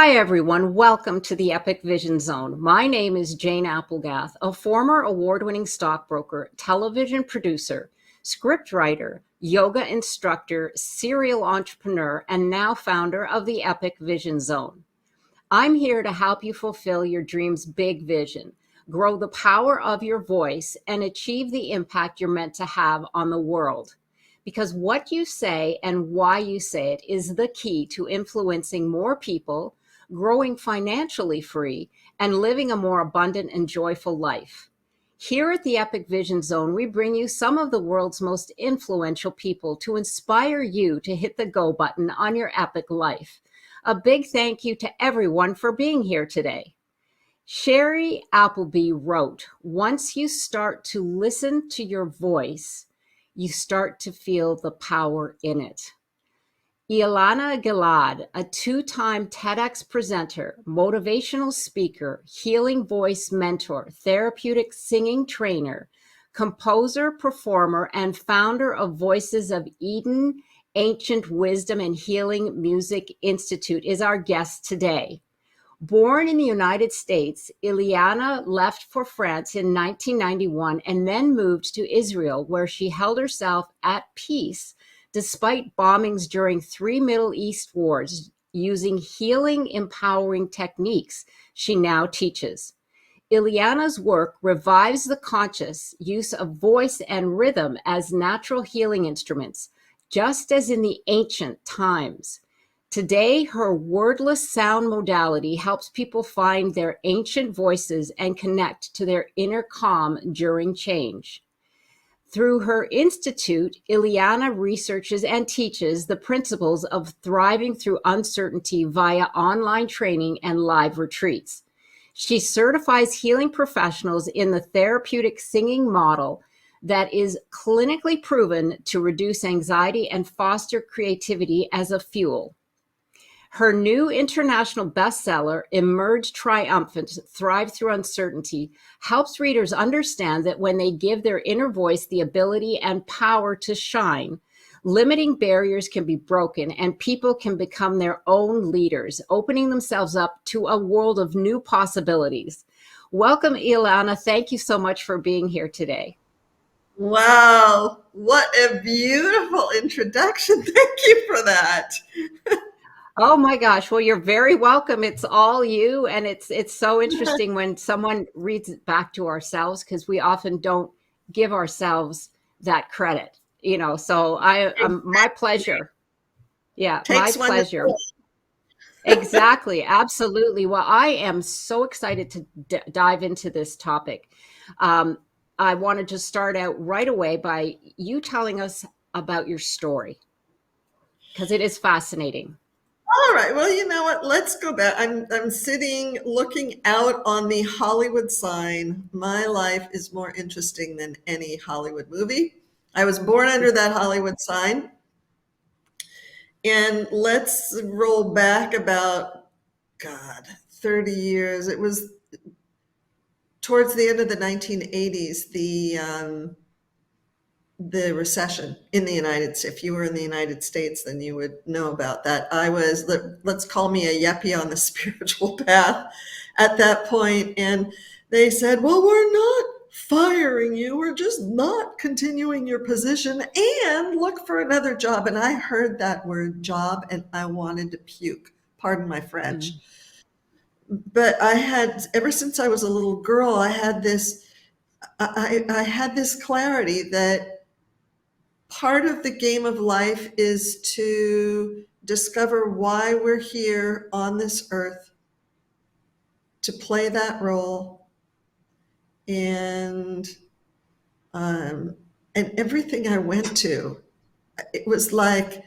Hi, everyone. Welcome to the Epic Vision Zone. My name is Jane Applegath, a former award-winning stockbroker, television producer, scriptwriter, yoga instructor, serial entrepreneur, and now founder of the Epic Vision Zone. I'm here to help you fulfill your dream's big vision, grow the power of your voice, and achieve the impact you're meant to have on the world. Because what you say and why you say it is the key to influencing more people, growing financially free, and living a more abundant and joyful life. Here at the Epic Vision Zone, we bring you some of the world's most influential people to inspire you to hit the go button on your epic life. A big thank you to everyone for being here today. Shiri Appleby wrote, "Once you start to listen to your voice, you start to feel the power in it." Eliana Gilad, a two-time TEDx presenter, motivational speaker, healing voice mentor, therapeutic singing trainer, composer, performer, and founder of Voices of Eden, Ancient Wisdom and Healing Music Institute, is our guest today. Born in the United States, Eliana left for France in 1991 and then moved to Israel, where she held herself at peace despite bombings during 3 Middle East wars, using healing, empowering techniques she now teaches. Eliana's work revives the conscious use of voice and rhythm as natural healing instruments, just as in the ancient times. Today, her wordless sound modality helps people find their ancient voices and connect to their inner calm during change. Through her institute, Eliana researches and teaches the principles of thriving through uncertainty via online training and live retreats. She certifies healing professionals in the therapeutic singing model that is clinically proven to reduce anxiety and foster creativity as a fuel. Her new international bestseller, Emerge Triumphant, Thrive Through Uncertainty, helps readers understand that when they give their inner voice the ability and power to shine, limiting barriers can be broken and people can become their own leaders, opening themselves up to a world of new possibilities. Welcome, Eliana. Thank you so much for being here today. Wow, what a beautiful introduction. Thank you for that. Oh my gosh. Well, you're very welcome. It's all you. And it's so interesting when someone reads it back to ourselves, because we often don't give ourselves that credit, so my pleasure. Yeah, my Takes one to pleasure. Exactly. Absolutely. Well, I am so excited to dive into this topic. I want to just start out right away by you telling us about your story, because it is fascinating. All right. Well, you know what? Let's go back. I'm sitting looking out on the Hollywood sign. My life is more interesting than any Hollywood movie. I was born under that Hollywood sign. And let's roll back about, God, 30 years. It was towards the end of the 1980s, the recession in the United States. If you were in the United States, then you would know about that. I was, let's call me a yuppie on the spiritual path at that point. And they said, well, we're not firing you. We're just not continuing your position, and look for another job. And I heard that word job and I wanted to puke. Pardon my French. Mm. But I had, ever since I was a little girl, I had this, I had this clarity that part of the game of life is to discover why we're here on this earth, to play that role, and um, and everything I went to, it was like,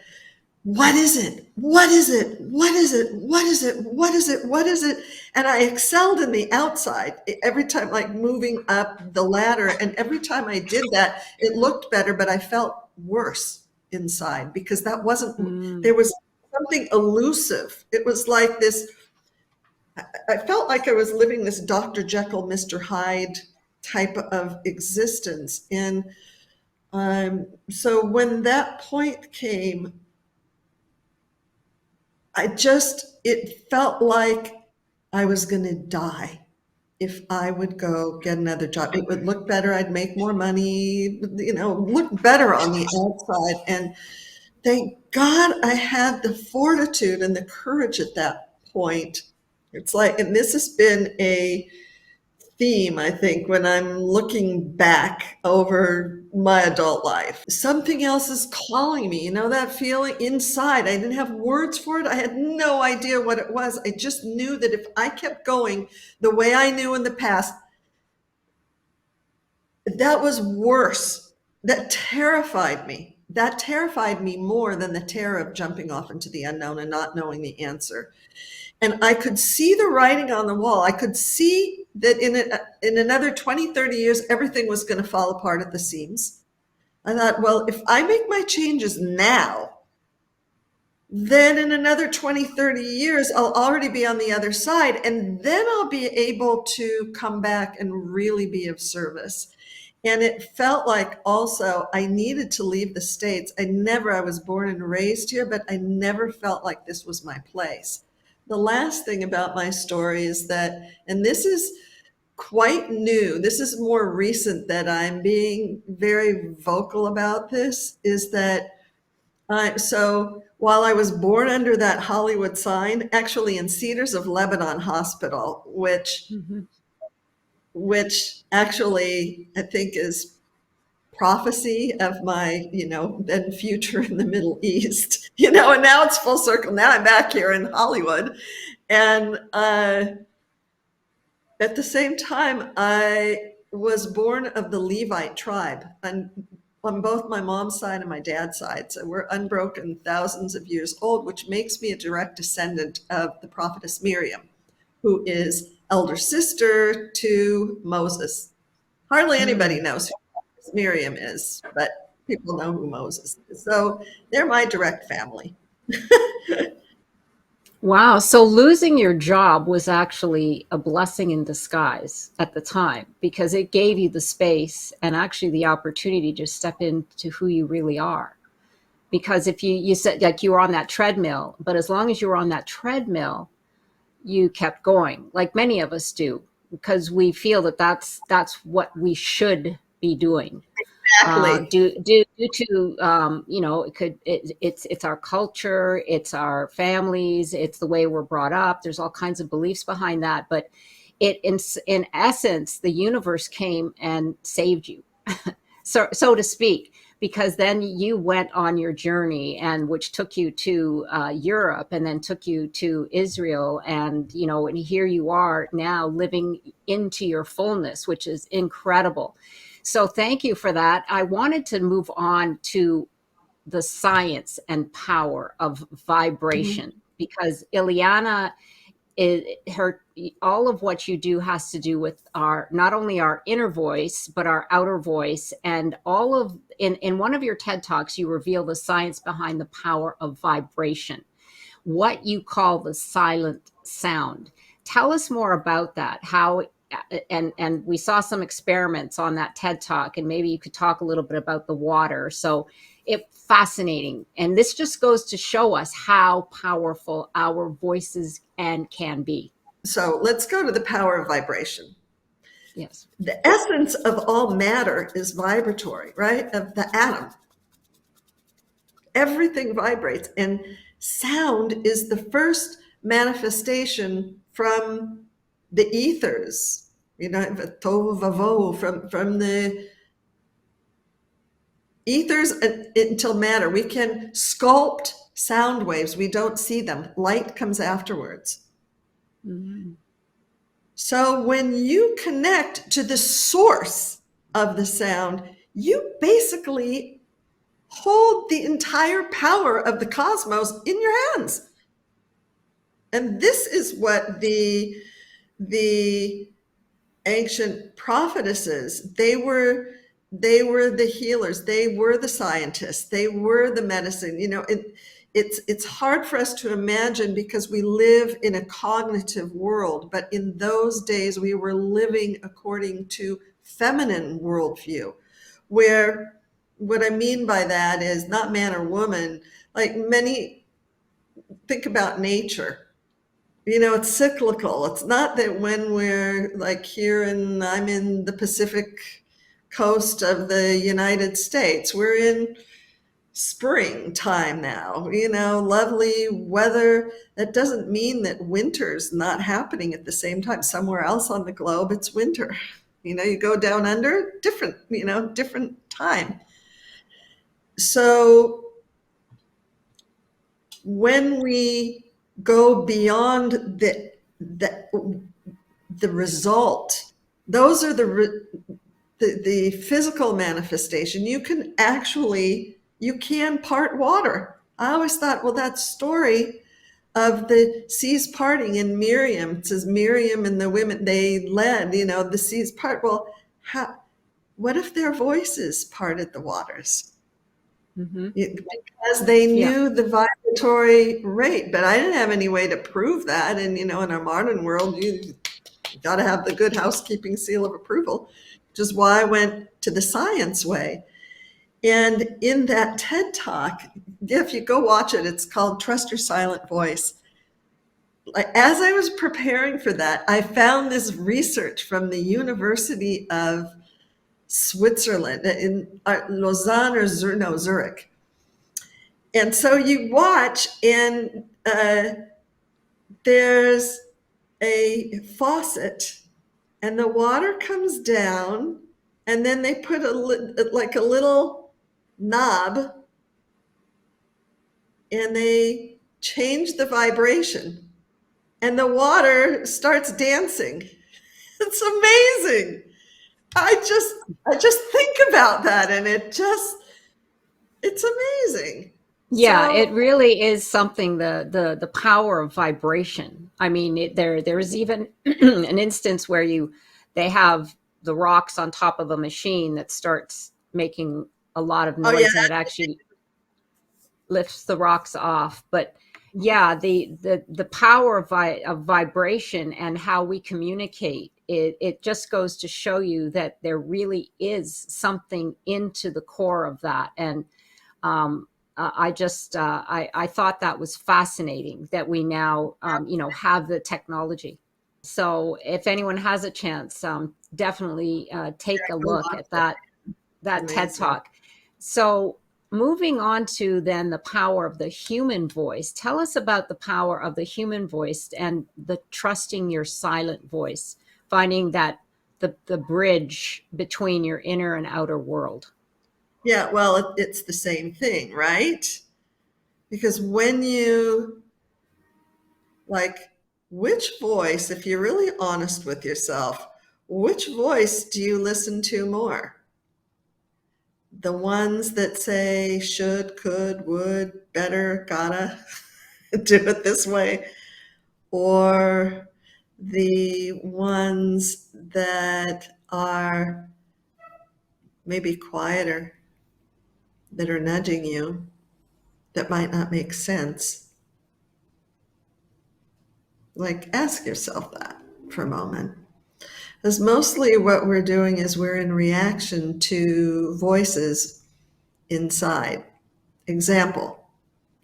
what is it? What is it? What is it? What is it? What is it? What is it? And I excelled in the outside every time, like moving up the ladder. And every time I did that, it looked better, but I felt worse inside because that wasn't, Mm. there was something elusive. It was like this, I felt like I was living this Dr. Jekyll, Mr. Hyde type of existence. And so when that point came, it felt like I was going to die if I would go get another job. It would look better. I'd make more money, look better on the outside. And thank God I had the fortitude and the courage at that point. It's like, and this has been a theme, I think, when I'm looking back over my adult life. Something else is calling me, that feeling inside. I didn't have words for it. I had no idea what it was. I just knew that if I kept going the way I knew in the past, that was worse. That terrified me. That terrified me more than the terror of jumping off into the unknown and not knowing the answer. And I could see the writing on the wall. I could see that in another 20, 30 years, everything was going to fall apart at the seams. I thought, well, if I make my changes now, then in another 20, 30 years, I'll already be on the other side. And then I'll be able to come back and really be of service. And it felt like also I needed to leave the States. I was born and raised here, but I never felt like this was my place. The last thing about my story is that, and this is quite new, this is more recent that I'm being very vocal about this, is that so while I was born under that Hollywood sign, actually in Cedars of Lebanon Hospital, which actually I think is prophecy of my, then future in the Middle East, and now it's full circle. Now I'm back here in Hollywood. And at the same time, I was born of the Levite tribe on both my mom's side and my dad's side. So we're unbroken thousands of years old, which makes me a direct descendant of the prophetess Miriam, who is elder sister to Moses. Hardly anybody knows who Miriam is, but people know who Moses is. So they're my direct family. Wow. So losing your job was actually a blessing in disguise at the time because it gave you the space and actually the opportunity to step into who you really are. Because if you said like you were on that treadmill, but as long as you were on that treadmill, you kept going like many of us do because we feel that that's what we should be doing. Exactly. Due to it's our culture, it's our families, it's the way we're brought up. There's all kinds of beliefs behind that, but in essence, the universe came and saved you, so to speak, because then you went on your journey, and which took you to Europe, and then took you to Israel, and and here you are now living into your fullness, which is incredible. So thank you for that. I wanted to move on to the science and power of vibration because Eliana is her all of what you do has to do with our not only our inner voice but our outer voice, and all of in one of your TED Talks you reveal the science behind the power of vibration, what you call the silent sound. Tell us more about that. How and we saw some experiments on that TED Talk, and maybe you could talk a little bit about the water. So fascinating. And this just goes to show us how powerful our voices can be. So let's go to the power of vibration. Yes. The essence of all matter is vibratory, right? Of the atom. Everything vibrates, and sound is the first manifestation from the ethers, tohu vavohu, from the ethers until matter. We can sculpt sound waves. We don't see them. Light comes afterwards. Mm-hmm. So when you connect to the source of the sound, you basically hold the entire power of the cosmos in your hands. And this is what the ancient prophetesses, they were the healers, they were the scientists, they were the medicine. It's hard for us to imagine because we live in a cognitive world, but in those days we were living according to feminine worldview, where what I mean by that is not man or woman. Like many think about nature. It's cyclical. It's not that when we're like here and I'm in the Pacific coast of the United States, we're in springtime now, lovely weather. That doesn't mean that winter's not happening at the same time. Somewhere else on the globe, it's winter. You go down under, different time. So when we go beyond the result, those are the physical manifestation. You can part water. I always thought, well, that story of the seas parting in Miriam, it says Miriam and the women, they led, the seas part. Well, what if their voices parted the waters? Mm-hmm. Because they knew the vibratory rate, but I didn't have any way to prove that. And, in our modern world, you got to have the good housekeeping seal of approval, which is why I went to the science way. And in that TED Talk, if you go watch it, it's called Trust Your Silent Voice. As I was preparing for that, I found this research from the University of Switzerland in Lausanne or Zurich. And so you watch, and there's a faucet, and the water comes down, and then they put a little knob, and they change the vibration, and the water starts dancing. It's amazing. I just think about that, and it's amazing. Yeah, it really is something, the power of vibration. I mean, there is even an instance where they have the rocks on top of a machine that starts making a lot of noise, and it actually lifts the rocks off. But yeah, the power of vibration and how we communicate, it just goes to show you that there really is something into the core of that. And I thought that was fascinating that we now, have the technology. So if anyone has a chance, definitely take a look at that TED Talk. So moving on to then the power of the human voice. Tell us about the power of the human voice and the trusting your silent voice, finding that the bridge between your inner and outer world. Yeah, well, it's the same thing, right? Because when which voice, if you're really honest with yourself, which voice do you listen to more? The ones that say should, could, would, better, gotta do it this way, or the ones that are maybe quieter, that are nudging you, that might not make sense? Ask yourself that for a moment. Because mostly what we're doing is we're in reaction to voices inside. Example,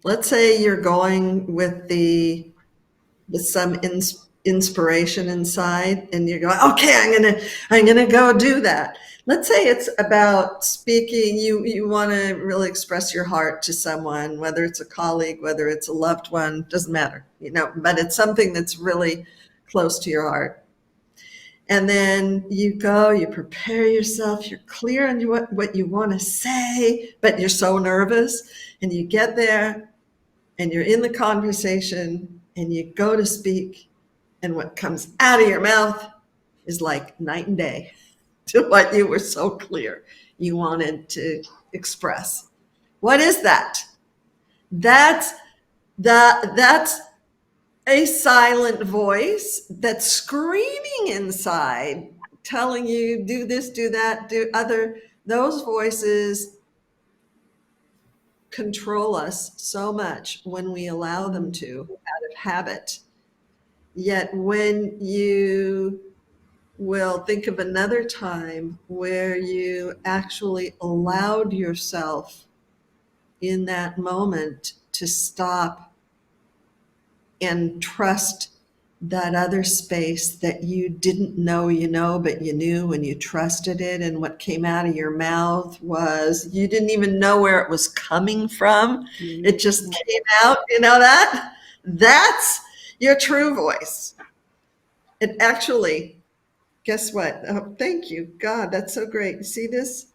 let's say you're going with some inspiration inside, and you're going, okay, I'm gonna go do that. Let's say it's about speaking. You want to really express your heart to someone, whether it's a colleague, whether it's a loved one, doesn't matter, but it's something that's really close to your heart. And then you go, you prepare yourself, you're clear on what you want to say, but you're so nervous, and you get there and you're in the conversation and you go to speak, and what comes out of your mouth is like night and day to what you were so clear you wanted to express. What is that? That's a silent voice that's screaming inside, telling you do this, do that, do other. Those voices control us so much when we allow them to, out of habit. Yet when you will think of another time where you actually allowed yourself in that moment to stop and trust that other space that you didn't know but you knew, and you trusted it, and what came out of your mouth was, you didn't even know where it was coming from. It just came out. That's your true voice. And actually, guess what? Oh, thank you, God, that's so great. You see this?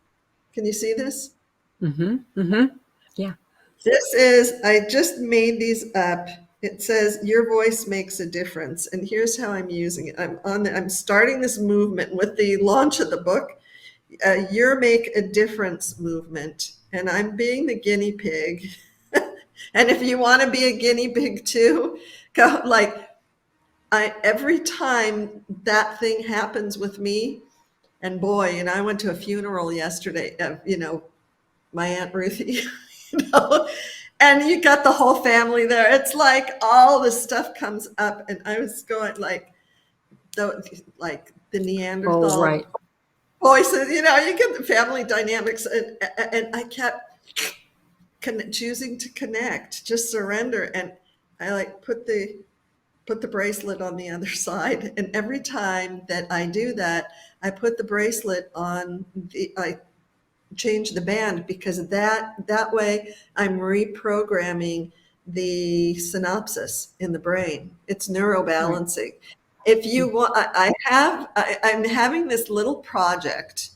Can you see this? Yeah. This is, I just made these up. It says your voice makes a difference. And here's how I'm using it. I'm starting this movement with the launch of the book, your Make a Difference movement. And I'm being the guinea pig. And if you want to be a guinea pig too, go every time that thing happens with me, and boy, I went to a funeral yesterday of, my Aunt Ruthie, and you got the whole family there. It's like all this stuff comes up, and I was going like the Neanderthal right. voices, you get the family dynamics, and I kept choosing to connect, just surrender, and I put the bracelet on the other side, and every time that I do that, I put the bracelet on I change the band, because that way I'm reprogramming the synapses in the brain. It's neurobalancing. Right. If you want, I'm having this little project,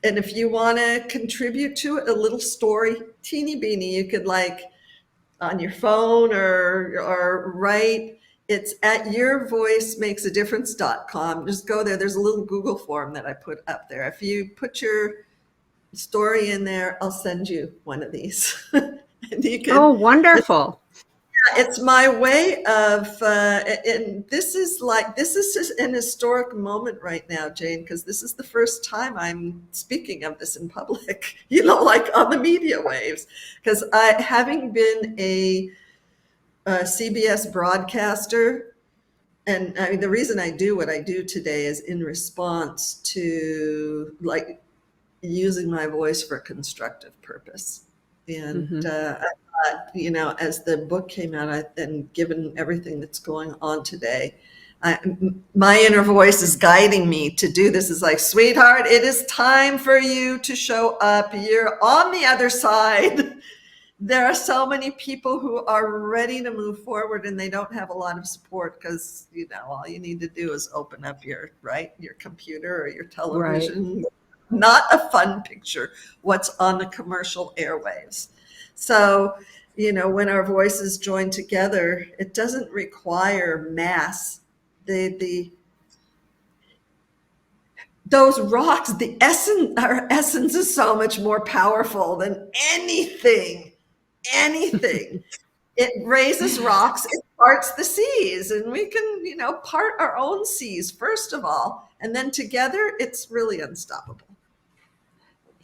and if you want to contribute to it, a little story, teeny beanie, you could on your phone or write. It's at yourvoicemakes-a-difference.com. Just go there. There's a little Google form that I put up there. If you put your story in there, I'll send you one of these. And you can, wonderful. It's my way of, and this is just an historic moment right now, Jane, because this is the first time I'm speaking of this in public, on the media waves, because having been a CBS broadcaster, and I mean, the reason I do what I do today is in response to using my voice for constructive purpose. And I thought, as the book came out, and given everything that's going on today, my inner voice is guiding me to do this. Is sweetheart, it is time for you to show up. You're on the other side. There are so many people who are ready to move forward, and they don't have a lot of support, because all you need to do is open up your computer or your television. Right. Not a fun picture, what's on the commercial airwaves. So, when our voices join together, it doesn't require mass. Those rocks, our essence is so much more powerful than anything. It raises rocks, it parts the seas, and we can, part our own seas first of all, and then together it's really unstoppable.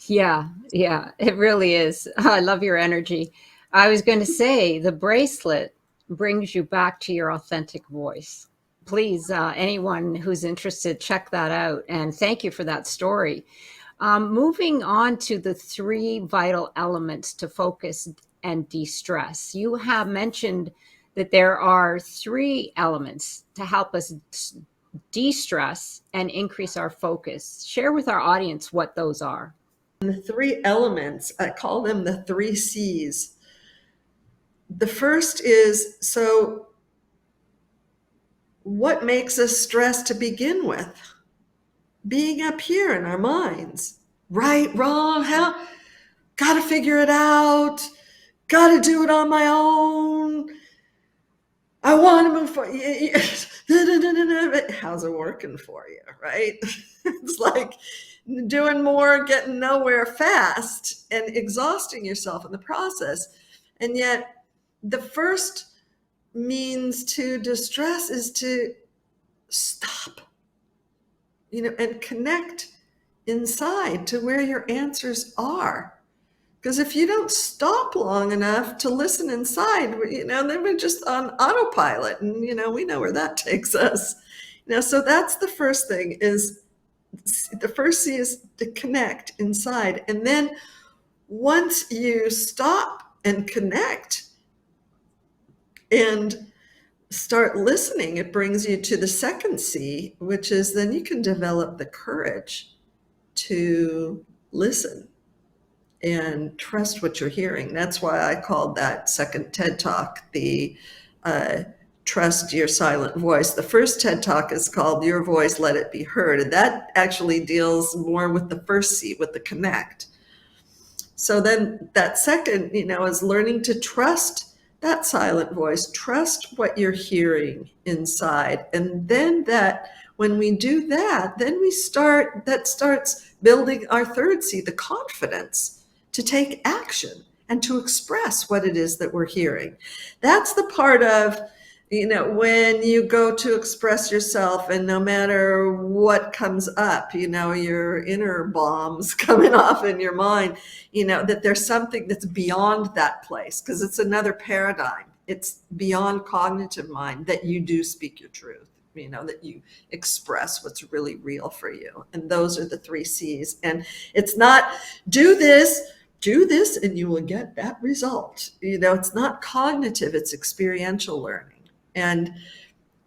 Yeah, it really is. I love your energy. I was going to say the bracelet brings you back to your authentic voice. Please, anyone who's interested, check that out. And thank you for that story. Moving on to the 3 vital elements to focus and de-stress. You have mentioned that there are 3 elements to help us de-stress and increase our focus. Share with our audience what those are. The 3 elements, I call them the 3 C's. The first is, so what makes us stress to begin with? Being up here in our minds. Right, wrong, how? Gotta figure it out. Gotta do it on my own. I want to move forward. How's it working for you, right? It's like doing more, getting nowhere fast, and exhausting yourself in the process. And yet the first means to distress is to stop, and connect inside to where your answers are. Because if you don't stop long enough to listen inside, then we're just on autopilot, and we know where that takes us. So that's the first thing. Is the first C is to connect inside, and then once you stop and connect and start listening, it brings you to the second C, which is then you can develop the courage to listen and trust what you're hearing. That's why I called that second TED Talk the Trust Your Silent Voice. The first TED Talk is called Your Voice, Let It Be Heard. And that actually deals more with the first C, with the connect. So then that second, is learning to trust that silent voice, trust what you're hearing inside. And then that when we do that, then that starts building our third C, the confidence to take action and to express what it is that we're hearing. That's the part of, when you go to express yourself, and no matter what comes up, your inner bombs coming off in your mind, that there's something that's beyond that place, because it's another paradigm. It's beyond cognitive mind, that you do speak your truth, that you express what's really real for you. And those are the three C's. And it's not do this, and you will get that result. It's not cognitive, it's experiential learning. And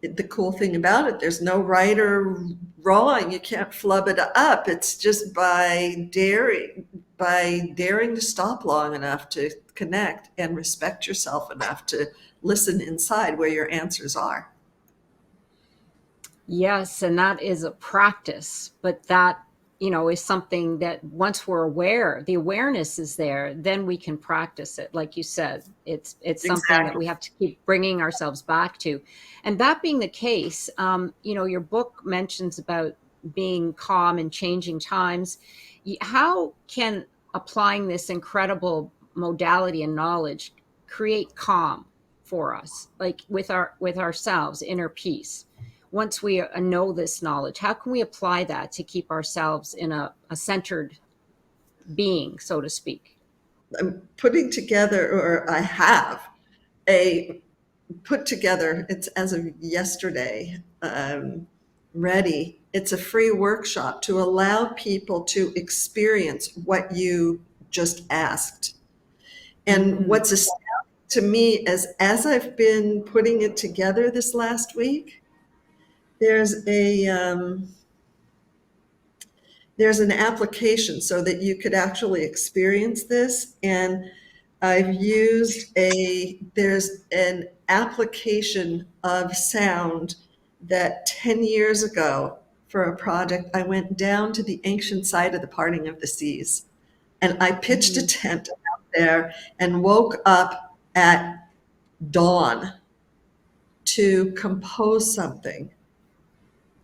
the cool thing about it, there's no right or wrong. You can't flub it up. It's just by daring to stop long enough to connect and respect yourself enough to listen inside where your answers are. Yes, and that is a practice, but that, is something that once we're aware, the awareness is there, then we can practice it. Like you said, it's something that we have to keep bringing ourselves back to. And that being the case, your book mentions about being calm in changing times. How can applying this incredible modality and knowledge create calm for us, like with ourselves, inner peace? Once we know this knowledge, how can we apply that to keep ourselves in a centered being, so to speak? I'm putting together, or I have put together, it's as of yesterday, ready. It's a free workshop to allow people to experience what you just asked. And what's astounding to me is, as I've been putting it together this last week, there's an application so that you could actually experience this. And there's an application of sound that 10 years ago, for a project, I went down to the ancient site of the parting of the seas, and I pitched a tent out there and woke up at dawn to compose something.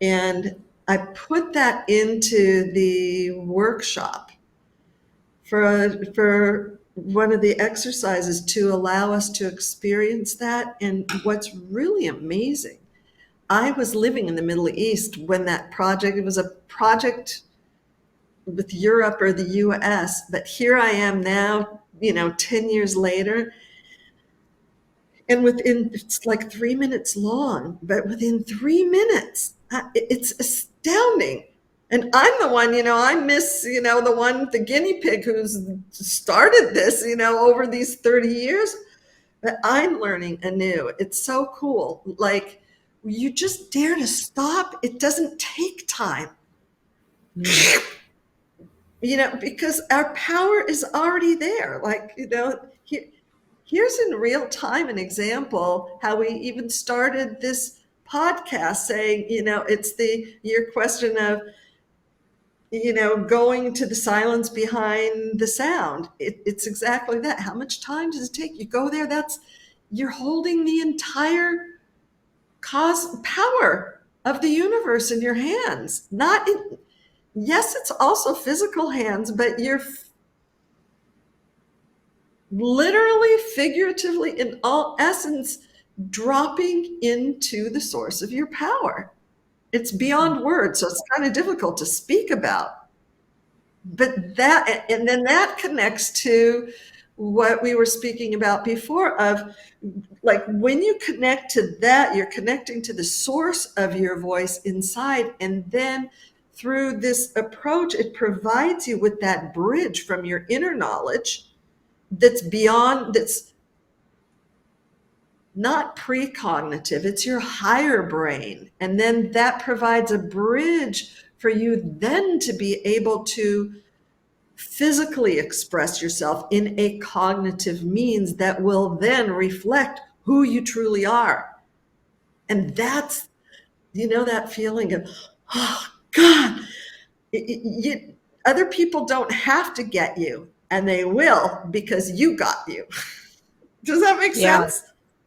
And I put that into the workshop for one of the exercises to allow us to experience that. And what's really amazing, I was living in the Middle East when that project, it was a project with Europe or the US, but here I am now, 10 years later. And it's like 3 minutes long, but within 3 minutes, it's astounding. And I'm the one, I miss, the guinea pig who's started this, over these 30 years, but I'm learning anew. It's so cool. Like, you just dare to stop. It doesn't take time. Because our power is already there. Like, here's in real time an example how we even started this podcast, saying, it's your question of, going to the silence behind the sound. It's exactly that. How much time does it take? You go there, you're holding the entire power of the universe in your hands. Yes, it's also physical hands, but you're literally, figuratively, in all essence, dropping into the source of your power. It's beyond words, so it's kind of difficult to speak about. But then that connects to what we were speaking about before, of like, when you connect to that, you're connecting to the source of your voice inside. And then through this approach, it provides you with that bridge from your inner knowledge that's not precognitive, it's your higher brain. And then that provides a bridge for you then to be able to physically express yourself in a cognitive means that will then reflect who you truly are. And that's, that feeling of, oh God, other people don't have to get you, and they will because you got you. Does that make Yeah. sense?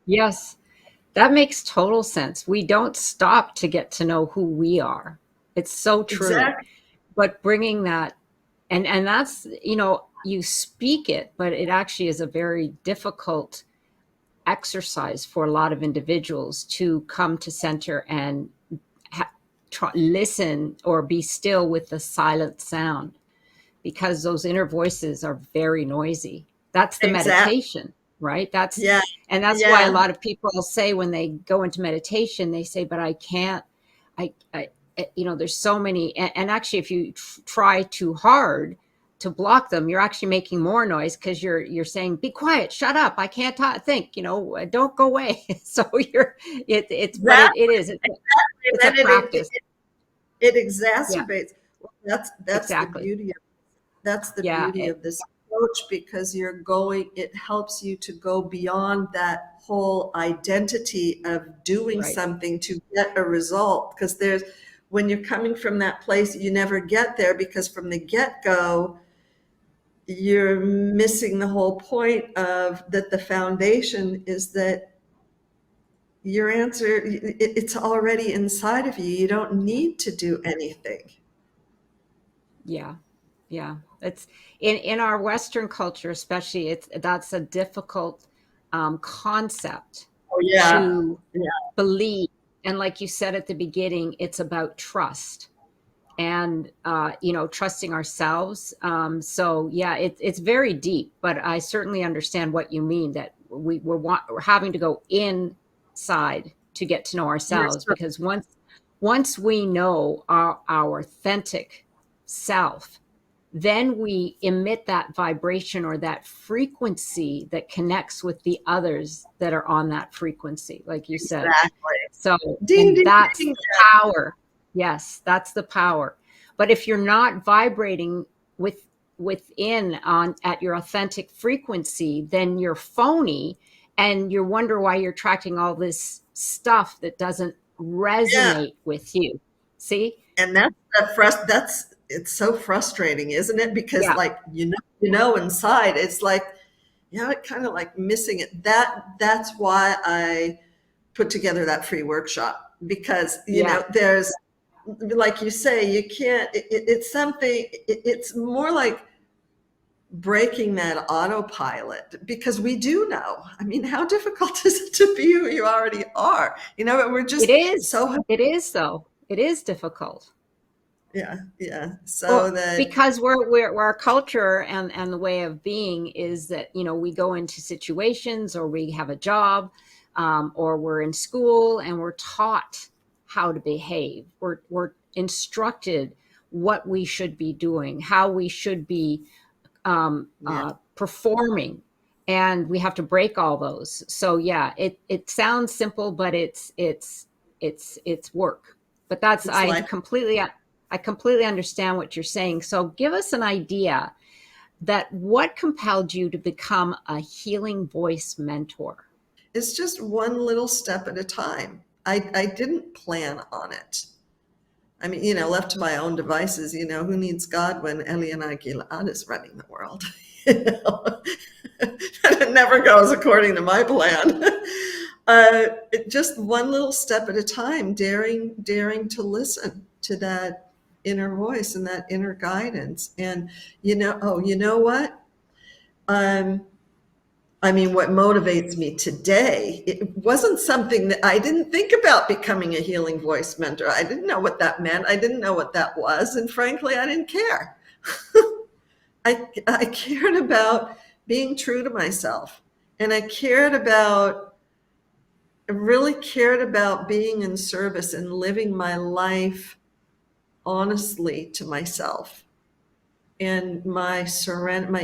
Yes. That makes total sense. We don't stop to get to know who we are. It's so true. Exactly. But bringing that, and that's, you speak it, but it actually is a very difficult exercise for a lot of individuals to come to center and listen or be still with the silent sound, because those inner voices are very noisy. That's the Exactly. meditation, right? That's Yeah. and that's why a Yeah. lot of people say when they go into meditation, they say, "But I can't. I there's so many." And actually, if you try too hard to block them, you're actually making more noise because you're saying, "Be quiet, shut up, I can't think. Don't go away." So but That, it is. It's a and then practice. it Yeah, exacerbates. Well, that's the exactly. beauty of that's the Yeah, beauty of this approach, because it helps you to go beyond that whole identity of doing right. something to get a result. Because when you're coming from that place, you never get there, because from the get-go, you're missing the whole point of that. The foundation is that your answer, it's already inside of you. You don't need to do anything. Yeah. Yeah, it's in our Western culture, especially. That's a difficult concept Oh, yeah. to Yeah. believe. And like you said at the beginning, it's about trust and trusting ourselves. So yeah, it's very deep, but I certainly understand what you mean, that we're having to go inside to get to know You're ourselves, so because once we know our authentic self, then we emit that vibration or that frequency that connects with the others that are on that frequency, like you said. exactly. So, Ding, and ding, that's ding. the power. Yes, that's the power. But if you're not vibrating within on at your authentic frequency, then you're phony, and you wonder why you're attracting all this stuff that doesn't Yeah. resonate with you. See? And it's so frustrating, isn't it? Because Yeah, like, inside, it's like, it kind of like missing it. That's why I put together that free workshop, because, yeah, there's, like you say, you can't, it's something, it's more like breaking that autopilot, because we do know. I mean, how difficult is it to be who you already are? But we're it just is. so, It is though. It is difficult. yeah, yeah. So Well, that, because our culture and the way of being is that, we go into situations, or we have a job, or we're in school and we're taught how to behave. We're instructed what we should be doing, how we should be yeah, performing, and we have to break all those. So yeah, it sounds simple, but it's work. But that's it's like, I completely understand what you're saying. So give us an idea that what compelled you to become a healing voice mentor. it's just one little step at a time. I didn't plan on it. I mean, left to my own devices, who needs God when Eliana Gilad is running the world? You know? It never goes according to my plan. Just one little step at a time, daring to listen to that inner voice and that inner guidance. And, you know what? Um, I mean, what motivates me today, it wasn't something that I didn't think about becoming a healing voice mentor. I didn't know what that meant. I didn't know what that was. And frankly, I didn't care. I cared about being true to myself. And I really cared about being in service and living my life honestly to myself, and my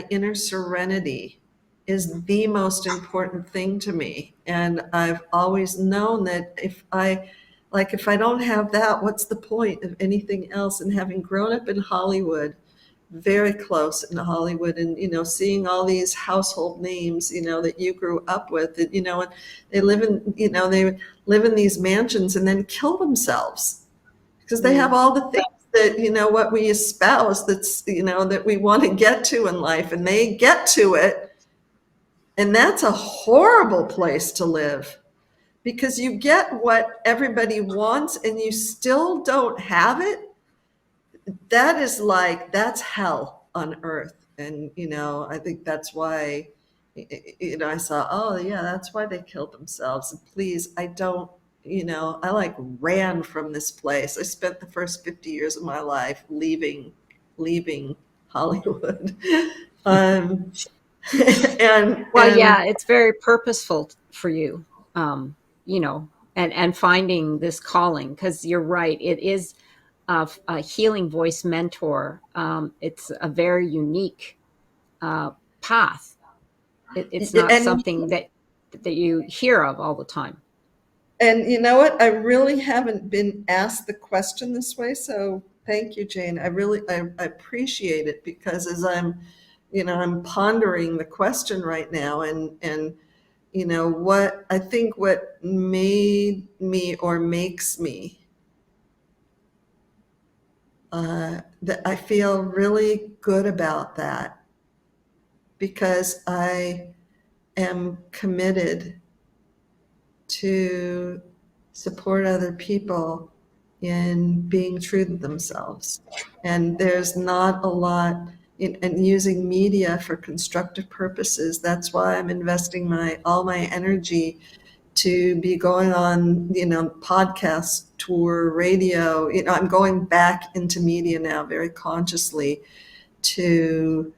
inner serenity. is the most important thing to me. And I've always known that if I don't have that, what's the point of anything else? And having grown up in Hollywood, very close in Hollywood, and seeing all these household names that you grew up with, and and they live in these mansions and then kill themselves because they have all the things that what we espouse, that's that we want to get to in life, and they get to it, and that's a horrible place to live, because you get what everybody wants and you still don't have it. That's hell on earth. And I think that's why I saw, oh yeah, that's why they killed themselves. And please, I don't, I ran from this place. I spent the first 50 years of my life leaving Hollywood. um Yeah, and it's very purposeful for you, and finding this calling, because you're right. It is a healing voice mentor. It's a very unique path. It's not and something that you hear of all the time. And you know what? I really haven't been asked the question this way. So thank you, Jane. I appreciate it, because as I'm pondering the question right now, and what I think what made me or makes me, that I feel really good about that, because I am committed to support other people in being true to themselves. And there's not a lot in using media for constructive purposes. That's why I'm investing all my energy to be going on, podcast, tour, radio. I'm going back into media now very consciously to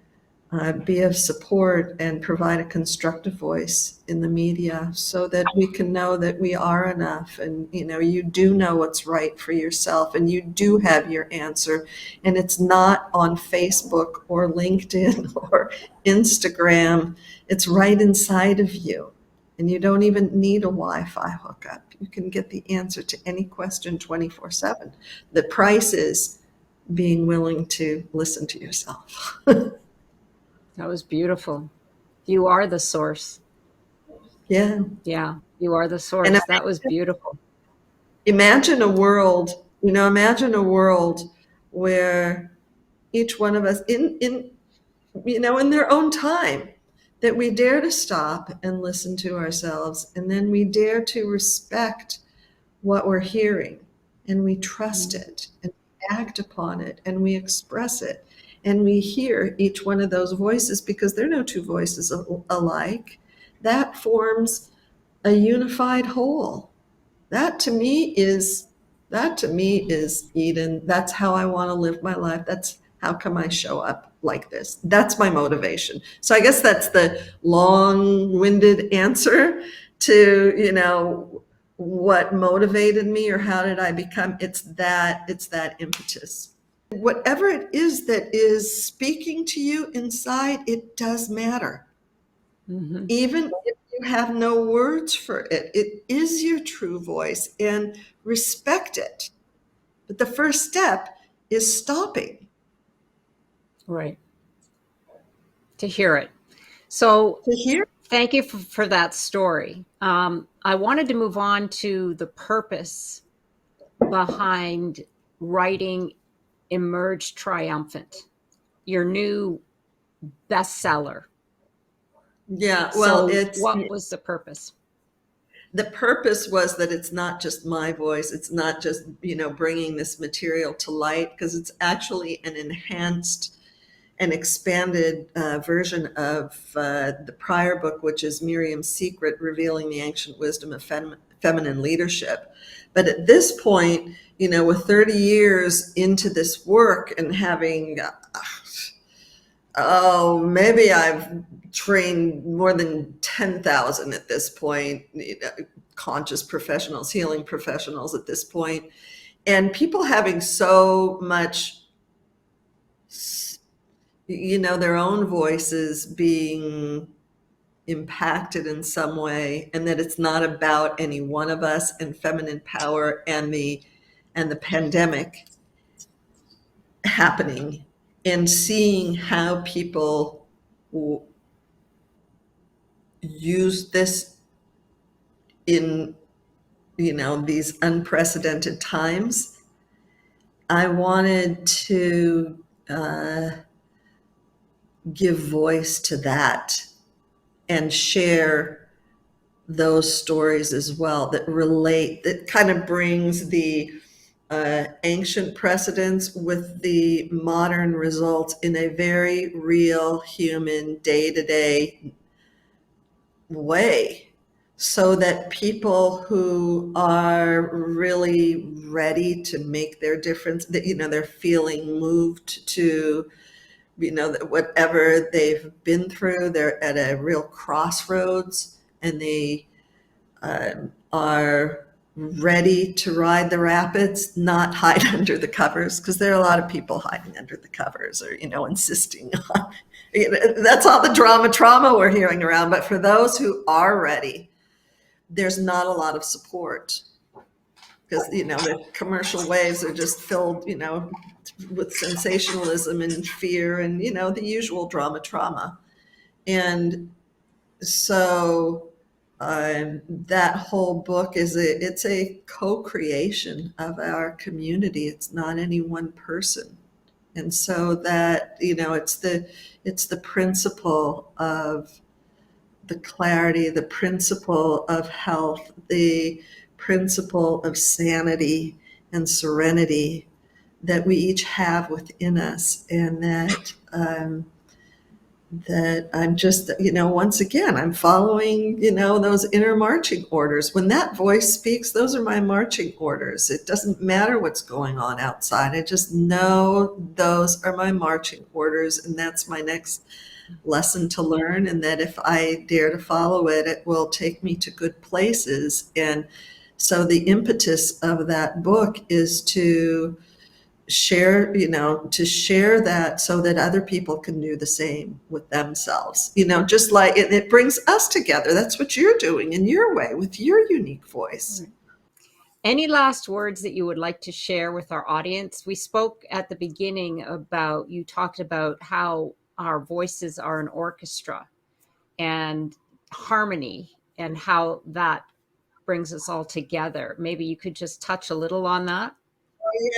be of support and provide a constructive voice in the media, so that we can know that we are enough, and you do know what's right for yourself, and you do have your answer, and it's not on Facebook or LinkedIn or Instagram. It's right inside of you, and you don't even need a Wi-Fi hookup. You can get the answer to any question 24/7. The price is being willing to listen to yourself. That was beautiful. You are the source. Yeah. Yeah, you are the And source. That was beautiful. imagine a world where each one of us in their own time, that we dare to stop and listen to ourselves, and then we dare to respect what we're hearing, and we trust it, and act upon it, and we express it, and we hear each one of those voices, because there are no two voices alike. That forms a unified whole. That to me is Eden. That's how I want to live my life. That's how come I show up like this. That's my motivation. So I guess that's the long-winded answer to, what motivated me, or how did I become. It's that impetus. Whatever it is that is speaking to you inside, it does matter. Mm-hmm. Even if you have no words for it, it is your true voice, and respect it. But the first step is stopping Right. To hear it. So to hear. thank you for that story. I wanted to move on to the purpose behind writing Emerge Triumphant, your new bestseller. Yeah, well, So, what was the purpose? the purpose was that it's not just my voice. It's not just, bringing this material to light, because it's actually an enhanced and expanded version of the prior book, which is Miriam's Secret, Revealing the Ancient Wisdom of Feminine Leadership. But at this point, with 30 years into this work, and having, maybe I've trained more than 10,000 at this point, conscious professionals, healing professionals at this point, and people having so much, their own voices being impacted in some way, and that it's not about any one of us and feminine power and the pandemic happening, and seeing how people use this in, these unprecedented times. I wanted to give voice to that and share those stories as well that relate, that kind of brings the ancient precedents with the modern results in a very real, human, day-to-day way, so that people who are really ready to make their difference, that, they're feeling moved to, whatever they've been through, they're at a real crossroads, and they are ready to ride the rapids, not hide under the covers, because there are a lot of people hiding under the covers, or, insisting on, that's all the trauma we're hearing around. But for those who are ready, there's not a lot of support, because, the commercial waves are just filled, with sensationalism and fear and, the usual trauma. And so that whole book it's a co-creation of our community. It's not any one person. And so that, it's the principle of the clarity, the principle of health, the principle of sanity and serenity that we each have within us. And that I'm just, once again, I'm following, those inner marching orders. When that voice speaks, those are my marching orders. It doesn't matter what's going on outside. I just know those are my marching orders, and that's my next lesson to learn. And that if I dare to follow it, it will take me to good places. And so the impetus of that book is to share that, so that other people can do the same with themselves, just like it brings us together. That's what you're doing in your way with your unique voice. Any last words that you would like to share with our audience? We spoke at the beginning about, you talked about how our voices are an orchestra and harmony, and how that brings us all together. Maybe you could just touch a little on that.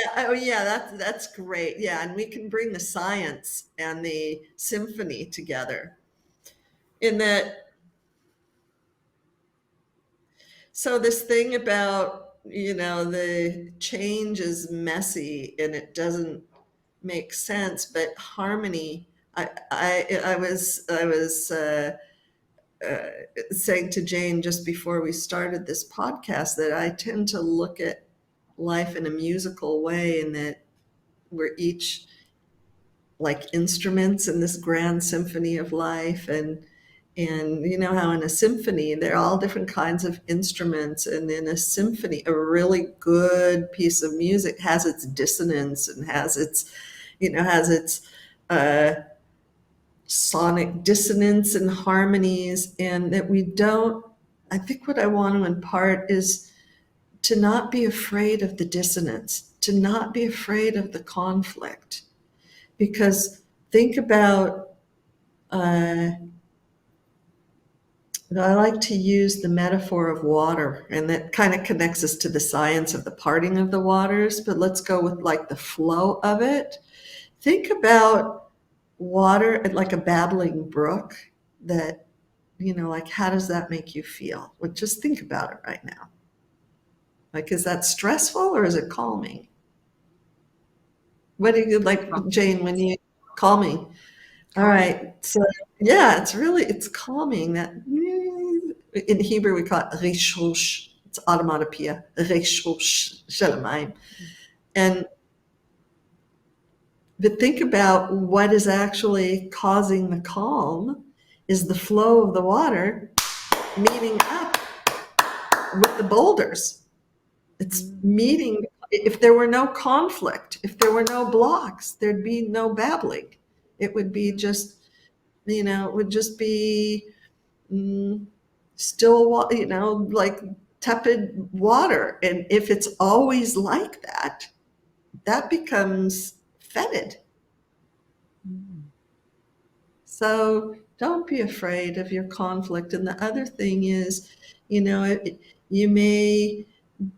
Yeah, that's great. Yeah, and we can bring the science and the symphony together in that. So this thing about, the change is messy and it doesn't make sense, but harmony. I was saying to Jane just before we started this podcast that I tend to look at life in a musical way, and that we're each like instruments in this grand symphony of life. And how in a symphony there are all different kinds of instruments, and in a symphony a really good piece of music has its dissonance and has its uh, sonic dissonance and harmonies. And that we don't, I think what I want to impart is to not be afraid of the dissonance, to not be afraid of the conflict. Because think about, I like to use the metaphor of water, and that kind of connects us to the science of the parting of the waters, but let's go with like the flow of it. Think about water like a babbling brook that, like, how does that make you feel? Well, just think about it right now. Like, is that stressful or is it calming? What do you like, Jane, when you calming? All right. So yeah, it's calming. That in Hebrew we call it rishush. It's automatopoeia. Rishush shelamayim. And but think about what is actually causing the calm is the flow of the water meeting up with the boulders. It's meeting. If there were no conflict, if there were no blocks, there'd be no babbling. It would be just, it would just be still, like tepid water. And if it's always like that, that becomes fetid. So don't be afraid of your conflict. And the other thing is, you may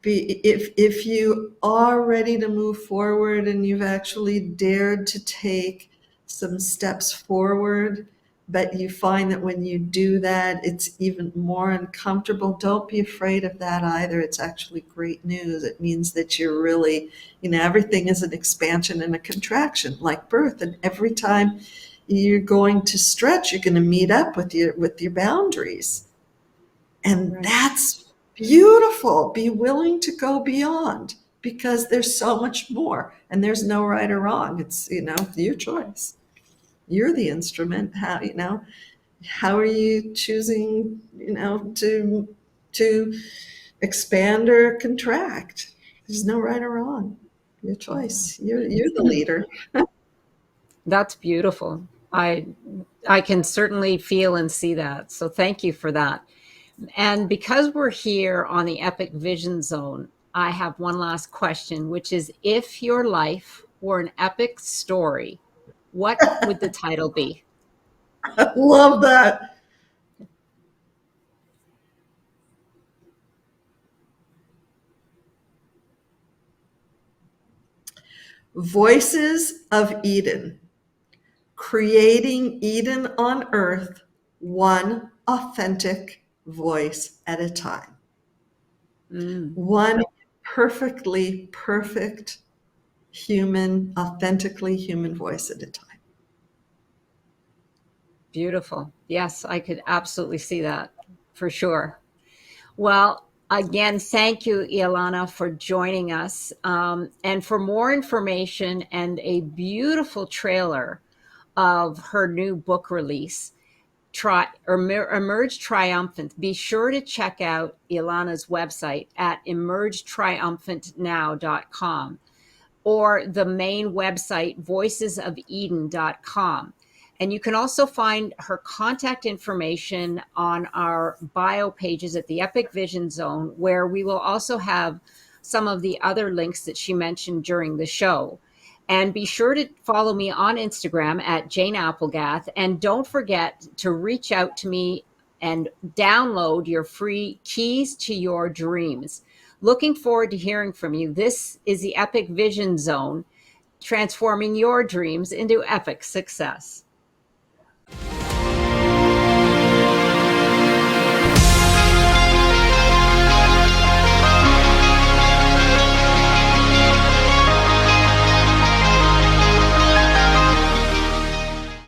be, if you are ready to move forward and you've actually dared to take some steps forward, but you find that when you do that, it's even more uncomfortable, don't be afraid of that either. It's actually great news. It means that you're really, everything is an expansion and a contraction, like birth. And every time you're going to stretch, you're going to meet up with your boundaries. And Right. that's beautiful. Be willing to go beyond, because there's so much more, and there's no right or wrong. It's, your choice. You're the instrument. How are you choosing, to expand or contract? There's no right or wrong. Your choice. You're the leader. That's beautiful. I can certainly feel and see that. So thank you for that. And because we're here on the Epic Vision Zone, I have one last question, which is, if your life were an epic story, what would the title be? Love that. Voices of Eden. Creating Eden on earth, one authentic voice at a time. Mm, One perfectly perfect human, authentically human voice at a time. beautiful. Yes, I could absolutely see that for sure. Well, again, thank you, Eliana, for joining us. And for more information and a beautiful trailer of her new book release, Emerge Triumphant, be sure to check out Eliana's website at emergetriumphantnow.com, or the main website, voicesofeden.com. And you can also find her contact information on our bio pages at the Epic Vision Zone, where we will also have some of the other links that she mentioned during the show. And be sure to follow me on Instagram at Jane Applegath. And don't forget to reach out to me and download your free Keys to Your Dreams. Looking forward to hearing from you. This is the Epic Vision Zone, transforming your dreams into epic success.